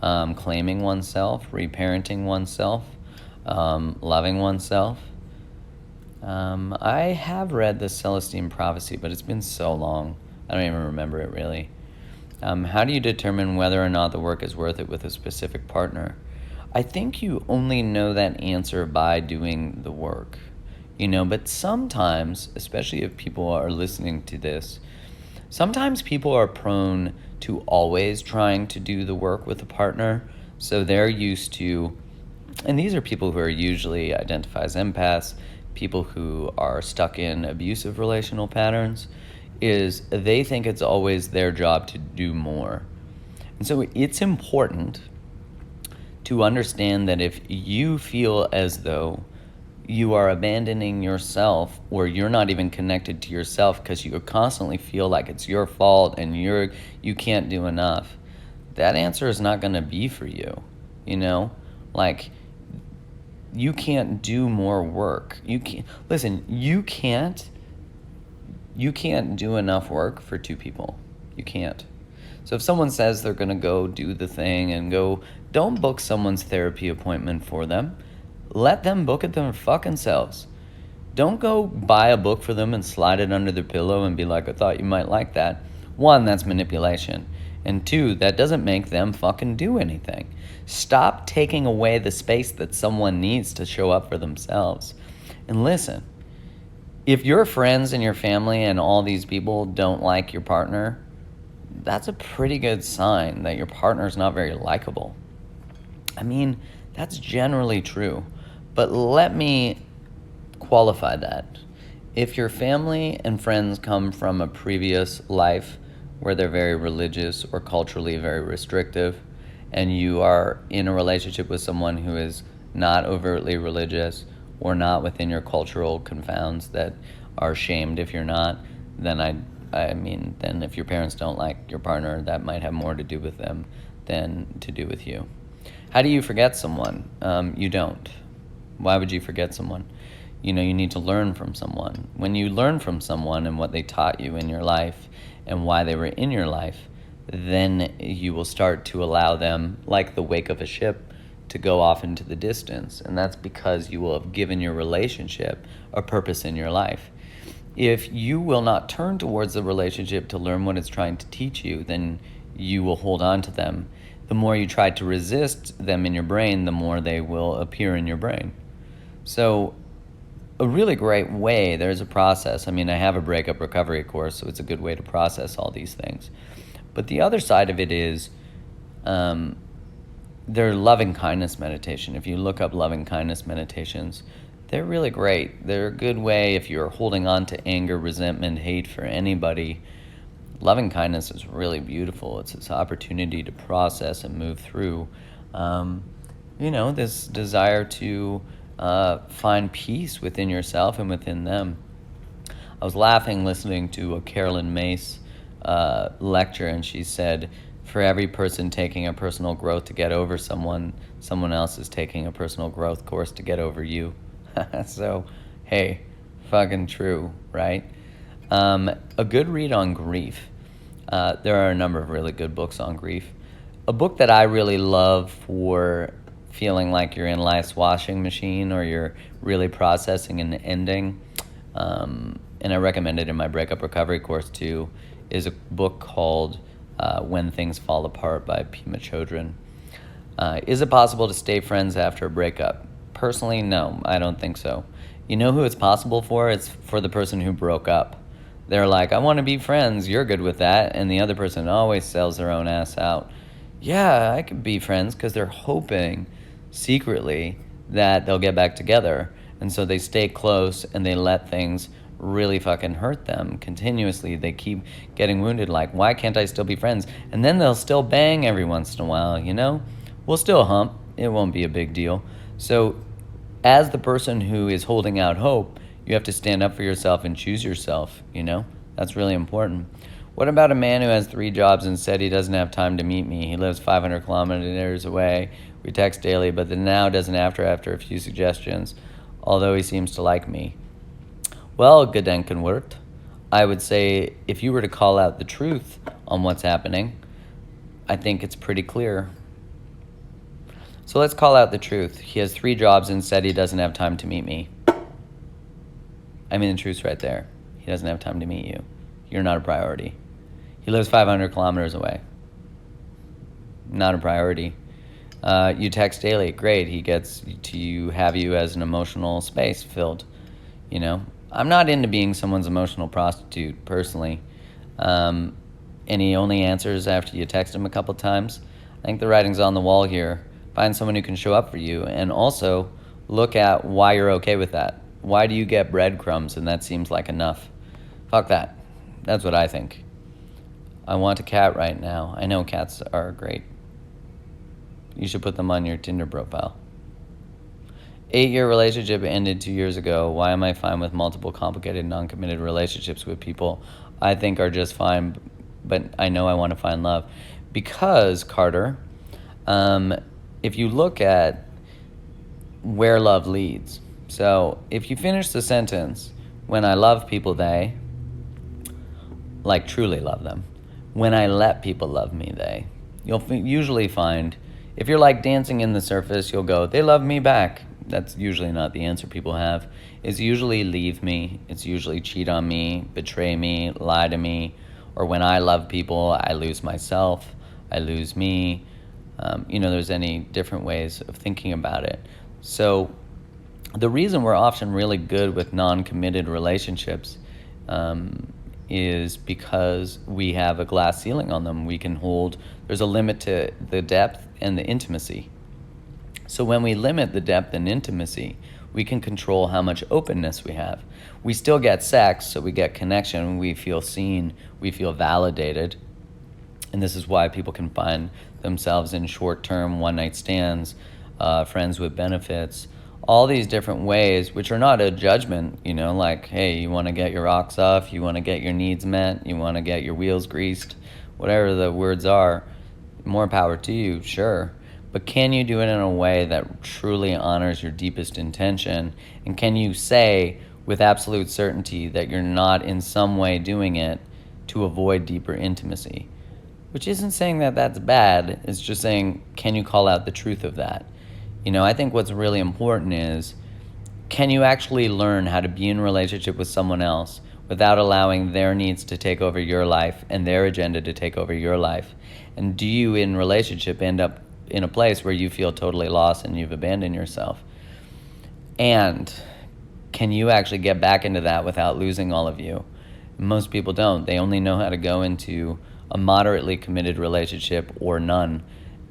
claiming oneself, reparenting oneself, loving oneself. I have read the Celestine Prophecy, but it's been so long. I don't even remember it really. How do you determine whether or not the work is worth it with a specific partner? I think you only know that answer by doing the work, but sometimes, especially if people are listening to this, sometimes people are prone to always trying to do the work with a partner. So they're used to, and these are people who are usually identified as empaths, people who are stuck in abusive relational patterns, is they think it's always their job to do more. And so it's important to understand that if you feel as though you are abandoning yourself, or you're not even connected to yourself because you constantly feel like it's your fault and you can't do enough, that answer is not going to be for you. Like, you can't do more work. You can't do enough work for two people. You can't. So if someone says they're going to go do the thing and don't book someone's therapy appointment for them. Let them book it their fucking selves. Don't go buy a book for them and slide it under their pillow and be like, I thought you might like that. 1, that's manipulation. And 2, that doesn't make them fucking do anything. Stop taking away the space that someone needs to show up for themselves. And listen, if your friends and your family and all these people don't like your partner, that's a pretty good sign that your partner's not very likable. That's generally true. But let me qualify that. If your family and friends come from a previous life where they're very religious or culturally very restrictive, and you are in a relationship with someone who is not overtly religious or not within your cultural confounds that are shamed if you're not, then then if your parents don't like your partner, that might have more to do with them than to do with you. How do you forget someone? You don't. Why would you forget someone? You need to learn from someone. When you learn from someone and what they taught you in your life and why they were in your life, then you will start to allow them, like the wake of a ship, to go off into the distance. And that's because you will have given your relationship a purpose in your life. If you will not turn towards the relationship to learn what it's trying to teach you, then you will hold on to them. The more you try to resist them in your brain, the more they will appear in your brain. So a really great way, there's a process. I mean, I have a breakup recovery course, so it's a good way to process all these things. But the other side of it is their loving kindness meditation. If you look up loving kindness meditations, they're really great. They're a good way if you're holding on to anger, resentment, hate for anybody. Loving kindness is really beautiful. It's this opportunity to process and move through, this desire to find peace within yourself and within them. I was laughing listening to a Carolyn Mace lecture, and she said, for every person taking a personal growth to get over someone else is taking a personal growth course to get over you. So, hey, fucking true, right? A good read on grief. There are a number of really good books on grief. A book that I really love for feeling like you're in life's washing machine or you're really processing an ending, and I recommend it in my breakup recovery course too, is a book called When Things Fall Apart by Pema Chodron. Is it possible to stay friends after a breakup? Personally, no, I don't think so. You know who it's possible for? It's for the person who broke up. They're like, I want to be friends, you're good with that, and the other person always sells their own ass out. Yeah, I could be friends, because they're hoping secretly that they'll get back together, and so they stay close and they let things really fucking hurt them continuously. They keep getting wounded, like, why can't I still be friends? And then they'll still bang every once in a while, We'll still hump. It won't be a big deal. So as the person who is holding out hope, you have to stand up for yourself and choose yourself, That's really important. What about a man who has 3 jobs and said he doesn't have time to meet me? He lives 500 kilometers away. We text daily, but then now doesn't after a few suggestions, although he seems to like me. Well, Gedenkenwort, I would say if you were to call out the truth on what's happening, I think it's pretty clear. So let's call out the truth. He has 3 jobs and said he doesn't have time to meet me. I mean, the truth's right there. He doesn't have time to meet you. You're not a priority. He lives 500 kilometers away. Not a priority. You text daily. Great. He gets to have you as an emotional space filled. I'm not into being someone's emotional prostitute, personally. And he only answers after you text him a couple times. I think the writing's on the wall here. Find someone who can show up for you, and also look at why you're okay with that. Why do you get breadcrumbs and that seems like enough? Fuck that. That's what I think. I want a cat right now. I know cats are great. You should put them on your Tinder profile. 8-year relationship ended 2 years ago. Why am I fine with multiple complicated, non-committed relationships with people I think are just fine, but I know I want to find love? Because, Carter, if you look at where love leads, so if you finish the sentence, when I love people, they, like truly love them. When I let people love me, they. You'll usually find, if you're like dancing in the surface, you'll go, they love me back. That's usually not the answer people have. It's usually leave me. It's usually cheat on me, betray me, lie to me. Or when I love people, I lose myself. I lose me. There's any different ways of thinking about it. So the reason we're often really good with non-committed relationships is because we have a glass ceiling on them. We can hold, there's a limit to the depth and the intimacy. So when we limit the depth and intimacy, we can control how much openness we have. We still get sex, so we get connection, we feel seen, we feel validated. And this is why people can find themselves in short-term one-night stands, friends with benefits, all these different ways, which are not a judgment, like, hey, you want to get your rocks off, you want to get your needs met, you want to get your wheels greased, whatever the words are, more power to you, sure. But can you do it in a way that truly honors your deepest intention? And can you say with absolute certainty that you're not in some way doing it to avoid deeper intimacy? which isn't saying that that's bad. It's just saying, can you call out the truth of that? I think what's really important is, can you actually learn how to be in a relationship with someone else without allowing their needs to take over your life and their agenda to take over your life? And do you, in relationship, end up in a place where you feel totally lost and you've abandoned yourself? And can you actually get back into that without losing all of you? Most people don't. They only know how to go into a moderately committed relationship or none,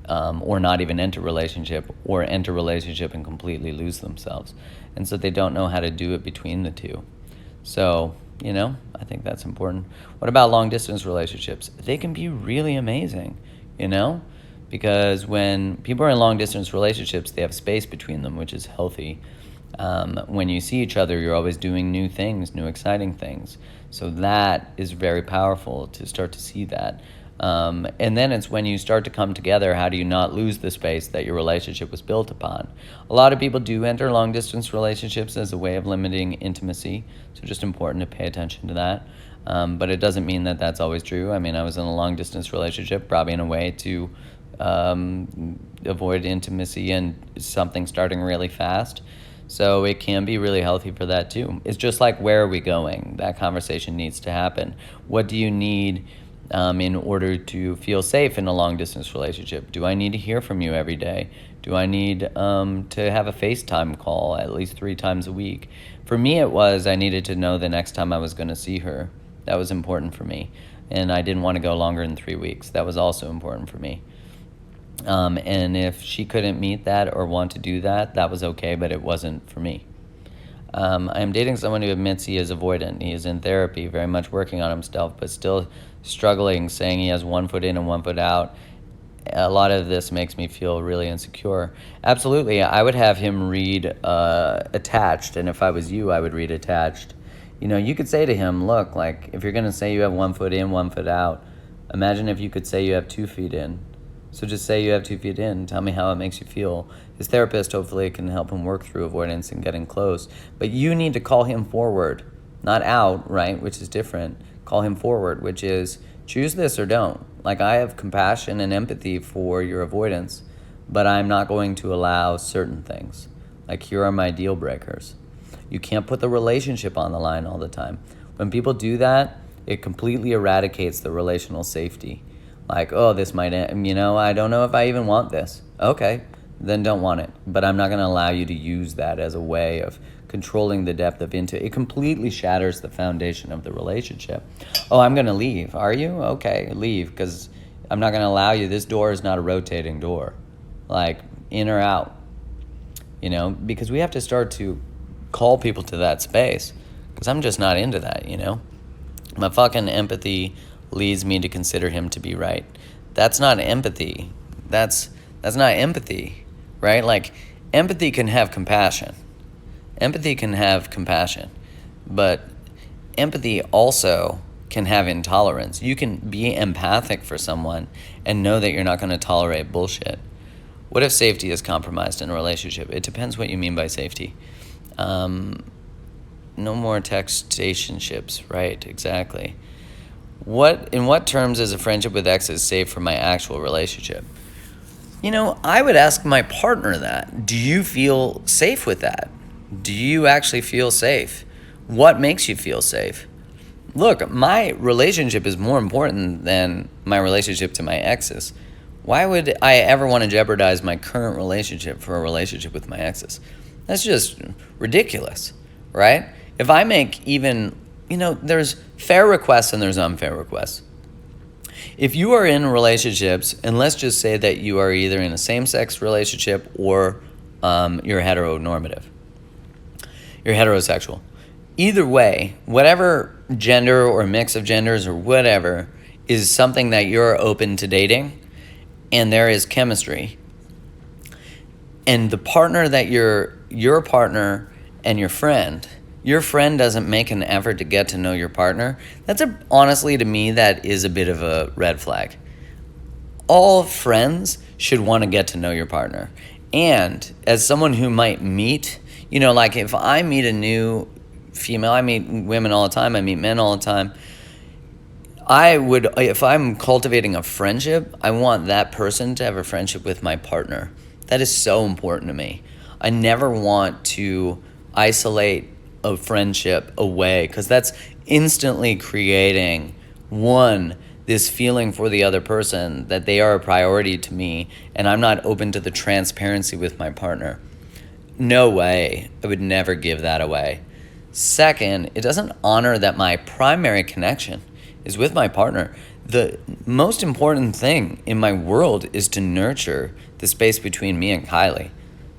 or not even enter relationship, or enter relationship and completely lose themselves. And so they don't know how to do it between the two. So, I think that's important. What about long distance relationships? They can be really amazing, because when people are in long distance relationships, they have space between them, which is healthy. When you see each other, you're always doing new things, new exciting things. So that is very powerful to start to see that. And then it's when you start to come together, how do you not lose the space that your relationship was built upon? A lot of people do enter long distance relationships as a way of limiting intimacy. So just important to pay attention to that. But it doesn't mean that that's always true. I mean, I was in a long distance relationship, probably in a way to avoid intimacy and something starting really fast. So it can be really healthy for that too. It's just like, where are we going? That conversation needs to happen. What do you need in order to feel safe in a long distance relationship? Do I need to hear from you every day? Do I need to have a FaceTime call at least 3 times a week? For me, it was, I needed to know the next time I was going to see her. That was important for me. And I didn't want to go longer than 3 weeks. That was also important for me. And if she couldn't meet that or want to do that, that was okay, but it wasn't for me. I am dating someone who admits he is avoidant. He is in therapy, very much working on himself, but still struggling, saying he has 1 foot in and 1 foot out. A lot of this makes me feel really insecure. Absolutely, I would have him read Attached, and if I was you, I would read Attached. You could say to him, look, like, if you're going to say you have 1 foot in, 1 foot out, imagine if you could say you have 2 feet in. So just say you have 2 feet in. Tell me how it makes you feel. His therapist hopefully can help him work through avoidance and getting close. But you need to call him forward, not out, right, which is different. Call him forward, which is choose this or don't. Like, I have compassion and empathy for your avoidance, but I'm not going to allow certain things. Like, here are my deal breakers. You can't put the relationship on the line all the time. When people do that, it completely eradicates the relational safety. Like, oh, this might end, I don't know if I even want this. Okay, then don't want it. But I'm not going to allow you to use that as a way of controlling the depth of it completely shatters the foundation of the relationship. Oh, I'm going to leave. Are you? Okay, leave, because I'm not going to allow you. This door is not a rotating door. Like, in or out. Because we have to start to call people to that space, because I'm just not into that, My fucking empathy leads me to consider him to be right. That's not empathy. That's not empathy, right? Like, empathy can have compassion. Empathy can have compassion, but empathy also can have intolerance. You can be empathic for someone and know that you're not going to tolerate bullshit. What if safety is compromised in a relationship? It depends what you mean by safety. No more textationships, right? Exactly. In what terms is a friendship with exes safe for my actual relationship? I would ask my partner that. Do you feel safe with that? Do you actually feel safe? What makes you feel safe? Look, my relationship is more important than my relationship to my exes. Why would I ever want to jeopardize my current relationship for a relationship with my exes? That's just ridiculous, right? If I make even, there's fair requests and there's unfair requests. If you are in relationships, and let's just say that you are either in a same-sex relationship or you're heteronormative, you're heterosexual. Either way, whatever gender or mix of genders or whatever is something that you're open to dating, and there is chemistry, and the partner that your partner and your friend doesn't make an effort to get to know your partner, honestly, to me, that is a bit of a red flag. All friends should want to get to know your partner. And as someone who might meet, like, if I meet a new female, I meet women all the time, I meet men all the time, if I'm cultivating a friendship, I want that person to have a friendship with my partner. That is so important to me. I never want to isolate a friendship away, because that's instantly creating, one, this feeling for the other person that they are a priority to me, and I'm not open to the transparency with my partner. No way. I would never give that away. Second, it doesn't honor that my primary connection is with my partner. The most important thing in my world is to nurture the space between me and Kylie.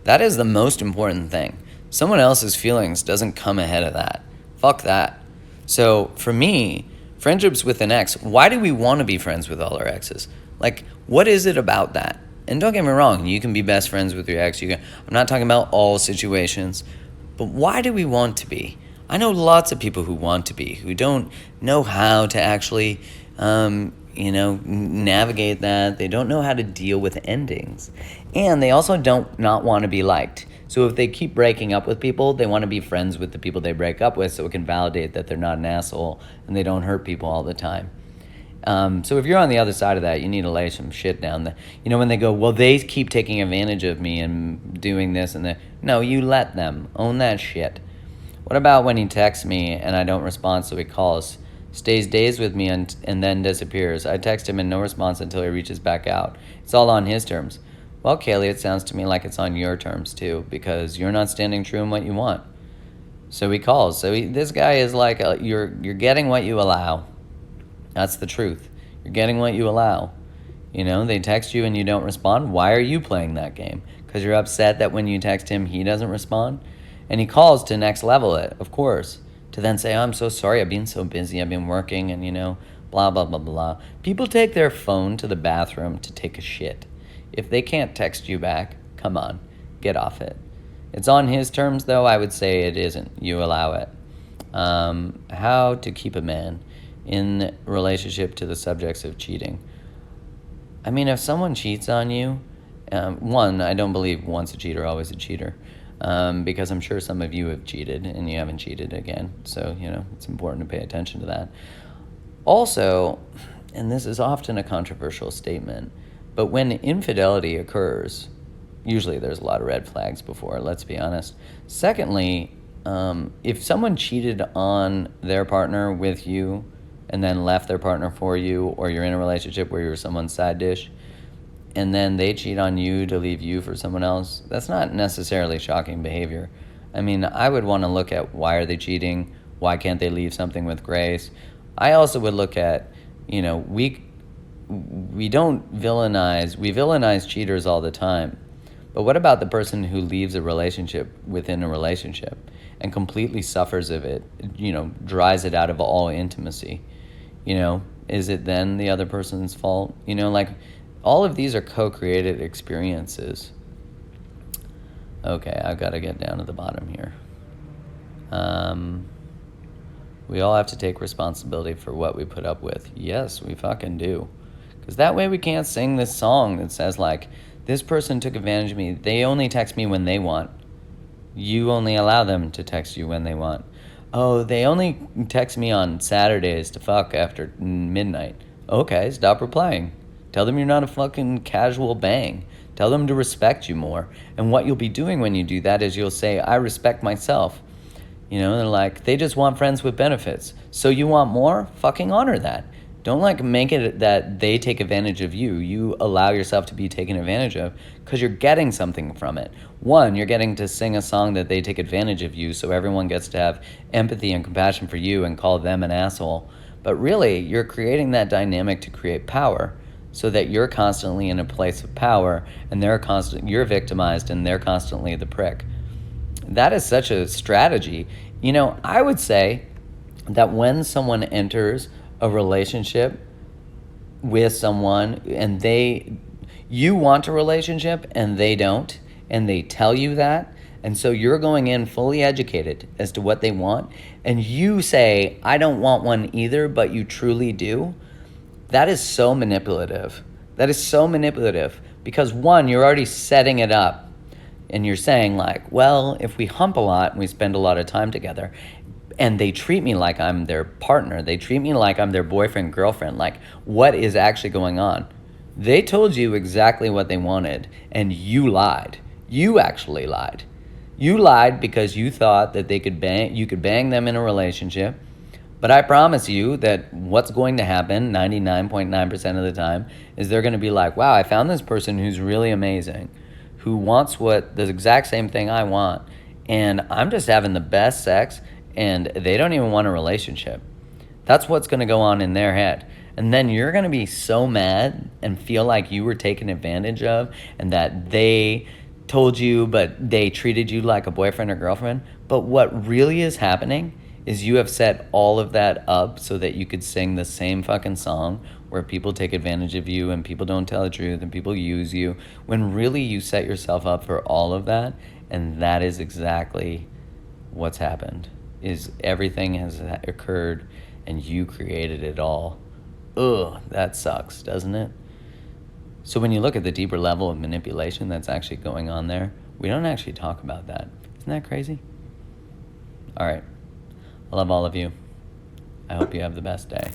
That is the most important thing. Someone else's feelings doesn't come ahead of that. Fuck that. So for me, friendships with an ex, why do we want to be friends with all our exes? Like, what is it about that? And don't get me wrong, you can be best friends with your ex. I'm not talking about all situations, but why do we want to be? I know lots of people who want to be, who don't know how to actually, navigate that. They don't know how to deal with endings. And they also don't not want to be liked. So if they keep breaking up with people, they want to be friends with the people they break up with, so it can validate that they're not an asshole and they don't hurt people all the time. So if you're on the other side of that, you need to lay some shit down. When they go, well, they keep taking advantage of me and doing this and that. No, you let them. Own that shit. What about when he texts me and I don't respond, so he calls, stays days with me and then disappears? I text him and no response until he reaches back out. It's all on his terms. Well, Kaylee, it sounds to me like it's on your terms too, because you're not standing true in what you want. So he calls. So this guy is like, you're getting what you allow. That's the truth. You're getting what you allow. They text you and you don't respond. Why are you playing that game? Because you're upset that when you text him, he doesn't respond? And he calls to next level it, of course, to then say, oh, I'm so sorry, I've been so busy, I've been working, and, blah, blah, blah, blah. People take their phone to the bathroom to take a shit. If they can't text you back, come on, get off it. It's on his terms, though. I would say it isn't. You allow it. How to keep a man in relationship to the subjects of cheating. I mean, if someone cheats on you, one, I don't believe once a cheater, always a cheater, because I'm sure some of you have cheated and you haven't cheated again. So, it's important to pay attention to that. Also, and this is often a controversial statement, but when infidelity occurs, usually there's a lot of red flags before, let's be honest. Secondly, if someone cheated on their partner with you and then left their partner for you, or you're in a relationship where you're someone's side dish, and then they cheat on you to leave you for someone else, that's not necessarily shocking behavior. I mean, I would want to look at, why are they cheating? Why can't they leave something with grace? I also would look at, we don't villainize, we villainize cheaters all the time. But what about the person who leaves a relationship within a relationship and completely suffers of it, dries it out of all intimacy? Is it then the other person's fault? All of these are co-created experiences. Okay, I've got to get down to the bottom here. We all have to take responsibility for what we put up with. Yes, we fucking do. Because that way we can't sing this song that says, like, this person took advantage of me. They only text me when they want. You only allow them to text you when they want. Oh, they only text me on Saturdays to fuck after midnight. Okay, stop replying. Tell them you're not a fucking casual bang. Tell them to respect you more. And what you'll be doing when you do that is you'll say, I respect myself. They're like, they just want friends with benefits. So you want more? Fucking honor that. Don't make it that they take advantage of you. You allow yourself to be taken advantage of because you're getting something from it. One, you're getting to sing a song that they take advantage of you, so everyone gets to have empathy and compassion for you and call them an asshole. But really, you're creating that dynamic to create power, so that you're constantly in a place of power and you're victimized and they're constantly the prick. That is such a strategy. I would say that when someone enters a relationship with someone and you want a relationship and they don't, and they tell you that, and so you're going in fully educated as to what they want, and you say, I don't want one either, but you truly do, that is so manipulative. That is so manipulative because, one, you're already setting it up and you're saying, like, well, if we hump a lot and we spend a lot of time together, and they treat me like I'm their partner. They treat me like I'm their boyfriend, girlfriend. Like, what is actually going on? They told you exactly what they wanted, and you lied. You actually lied. You lied because you thought that you could bang them in a relationship. But I promise you that what's going to happen 99.9% of the time is they're going to be like, wow, I found this person who's really amazing, who wants the exact same thing I want, and I'm just having the best sex, and they don't even want a relationship. That's what's going to go on in their head. And then you're going to be so mad and feel like you were taken advantage of and that they told you, but they treated you like a boyfriend or girlfriend. But what really is happening is you have set all of that up so that you could sing the same fucking song where people take advantage of you and people don't tell the truth and people use you, when really you set yourself up for all of that. And that is exactly what's happened, is everything has occurred and you created it all. Ugh, that sucks, doesn't it? So when you look at the deeper level of manipulation that's actually going on there, we don't actually talk about that. Isn't that crazy? All right. I love all of you. I hope you have the best day.